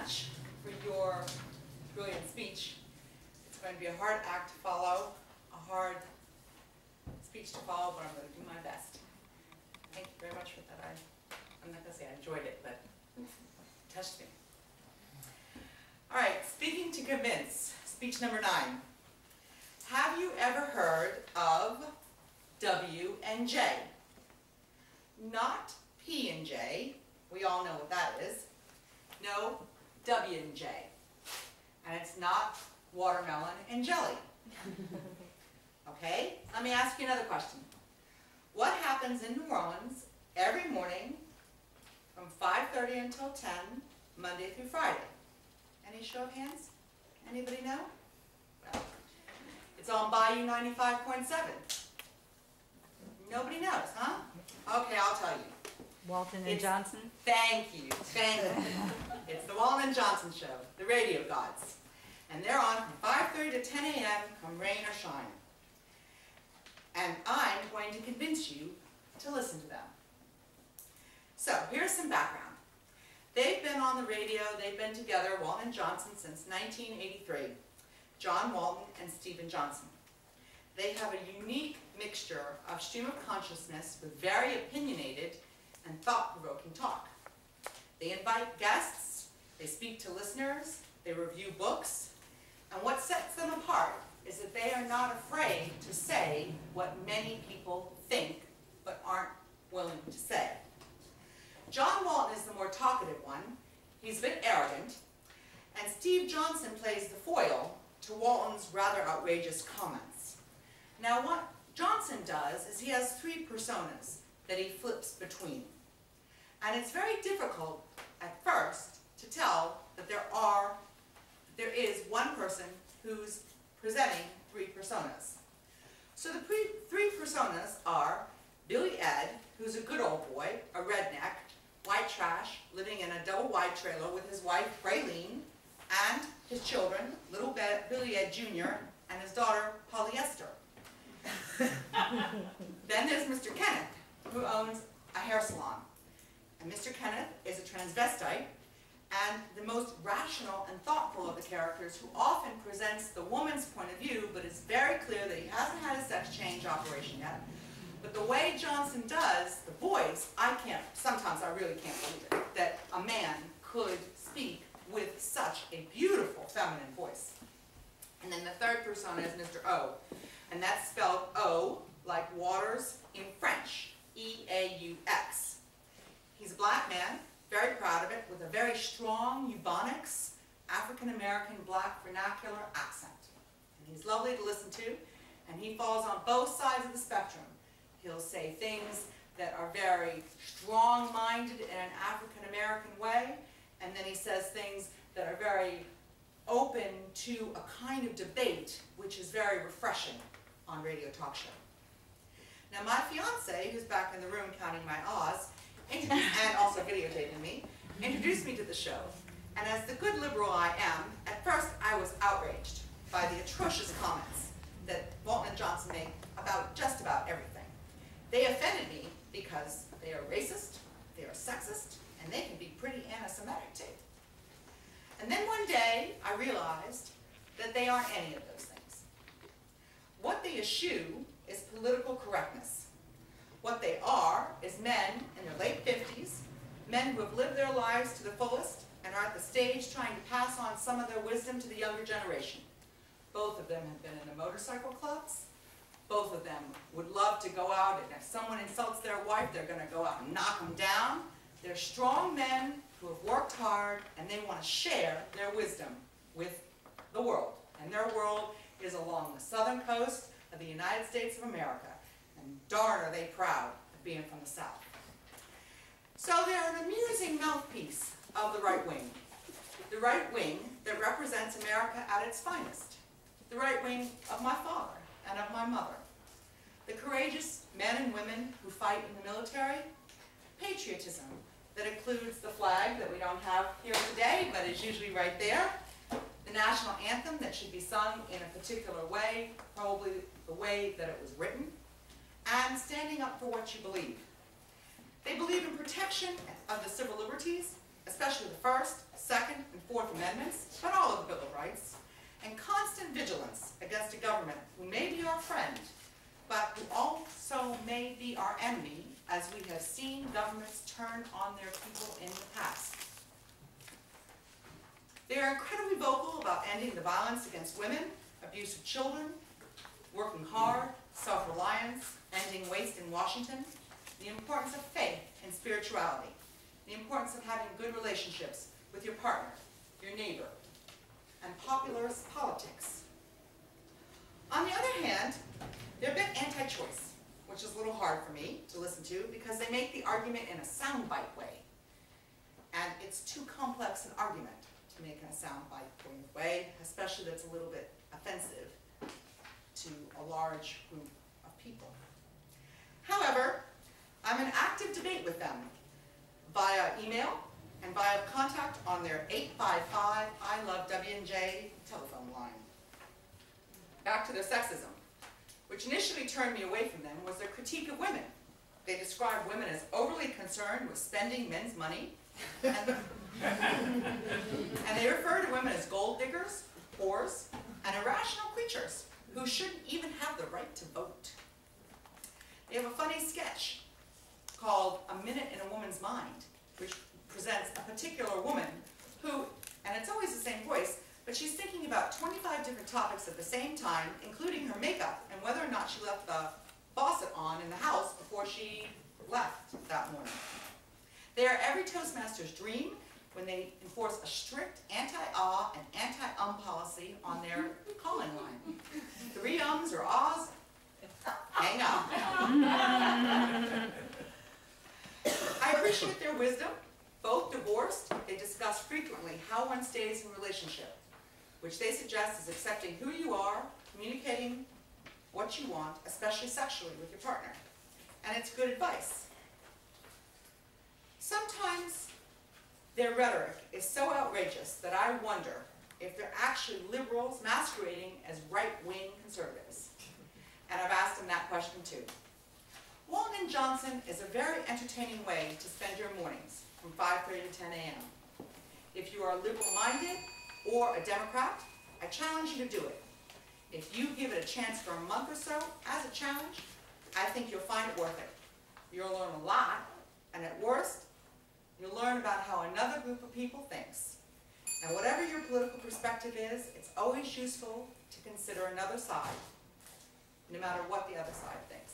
much for your brilliant speech. It's going to be a hard act to follow, a hard speech to follow, but I'm going to do my best. Thank you very much for that. I'm not going to say I enjoyed it, but it touched me. All right, speaking to convince, speech number 9. Have you ever heard of W and J? Not P and J. We all know what that is. No, W and J. And it's not watermelon and jelly. Okay, let me ask you another question. What happens in New Orleans every morning from 5:30 until 10, Monday through Friday? Any show of hands? Anybody know? Well, it's on Bayou 95.7. Nobody knows, huh? Okay, I'll tell you. Walton and Johnson? Thank you, thank you. It's the Walton and Johnson show, the radio gods. And they're on from 5:30 to 10 a.m. come rain or shine. And I'm going to convince you to listen to them. So, here's some background. They've been on the radio, they've been together, Walton and Johnson, since 1983. John Walton and Stephen Johnson. They have a unique mixture of stream of consciousness with very opinionated and thought-provoking talk. They invite guests, they speak to listeners, they review books, and what sets them apart is that they are not afraid to say what many people think but aren't willing to say. John Walton is the more talkative one, he's a bit arrogant, and Steve Johnson plays the foil to Walton's rather outrageous comments. Now what Johnson does is he has 3 personas that he flips between. And it's very difficult at first to tell that there is one person who's presenting 3 personas. So the 3 personas are Billy Ed, who's a good old boy, a redneck, white trash, living in a double-wide trailer with his wife, Raylene, and his children, little Billy Ed Jr. and his daughter, Polyester. Then there's Mr. Kenneth, who owns a hair salon. And Mr. Kenneth is a transvestite and the most rational and thoughtful of the characters, who often presents the woman's point of view, but it's very clear that he hasn't had a sex change operation yet. But the way Johnson does the voice, sometimes I really can't believe it, that a man could speak with such a beautiful feminine voice. And then the third persona is Mr. O, and that's spelled O like waters in French, E-A-U-X. He's a black man, very proud of it, with a very strong Ebonics, African-American black vernacular accent. And he's lovely to listen to, and he falls on both sides of the spectrum. He'll say things that are very strong-minded in an African-American way, and then he says things that are very open to a kind of debate, which is very refreshing on radio talk show. Now my fiance, who's back in the room counting my ahs, and also videotaping me, introduced me to the show. And as the good liberal I am, at first I was outraged by the atrocious comments that Walton and Johnson make about just about everything. They offended me because they are racist, they are sexist, and they can be pretty anti-Semitic too. And then one day I realized that they aren't any of those things. What they eschew is political correctness. What they are is men in their late 50s, men who have lived their lives to the fullest and are at the stage trying to pass on some of their wisdom to the younger generation. Both of them have been in the motorcycle clubs. Both of them would love to go out, and if someone insults their wife, they're going to go out and knock them down. They're strong men who have worked hard, and they want to share their wisdom with the world. And their world is along the southern coast of the United States of America. And darn are they proud of being from the South. So they're an amusing mouthpiece of the right wing. The right wing that represents America at its finest. The right wing of my father and of my mother. The courageous men and women who fight in the military. Patriotism that includes the flag that we don't have here today, but is usually right there. The national anthem that should be sung in a particular way, probably the way that it was written. And standing up for what you believe. They believe in protection of the civil liberties, especially the First, Second, and Fourth Amendments, but all of the Bill of Rights, and constant vigilance against a government who may be our friend, but who also may be our enemy, as we have seen governments turn on their people in the past. They are incredibly vocal about ending the violence against women, abuse of children, working hard, self-reliance, ending waste in Washington, the importance of faith and spirituality, the importance of having good relationships with your partner, your neighbor, and populist politics. On the other hand, they're a bit anti-choice, which is a little hard for me to listen to because they make the argument in a soundbite way. And it's too complex an argument to make in a soundbite way, especially that's a little bit offensive to a large group of people. However, I'm in active debate with them via email and via contact on their 855 I Love W&J telephone line. Back to their sexism, which initially turned me away from them, was their critique of women. They described women as overly concerned with spending men's money, and they refer to women as gold diggers, whores, and irrational creatures who shouldn't even have the right to vote. They have a funny sketch called A Minute in a Woman's Mind, which presents a particular woman who, and it's always the same voice, but she's thinking about 25 different topics at the same time, including her makeup and whether or not she left the faucet on in the house before she left that morning. They are every Toastmaster's dream when they enforce a strict anti-ah and anti-um policy on their calling line. 3 ums or ahs, hang up. I appreciate their wisdom. Both divorced, they discuss frequently how one stays in a relationship, which they suggest is accepting who you are, communicating what you want, especially sexually with your partner. And it's good advice. Sometimes their rhetoric is so outrageous that I wonder if they're actually liberals masquerading as right-wing conservatives. And I've asked them that question too. Walton and Johnson is a very entertaining way to spend your mornings from 5:30 to 10 a.m. If you are liberal-minded or a Democrat, I challenge you to do it. If you give it a chance for a month or so as a challenge, I think you'll find it worth it. You'll learn a lot, and at worst, you'll learn about how another group of people thinks. And whatever your political perspective is, it's always useful to consider another side, no matter what the other side thinks.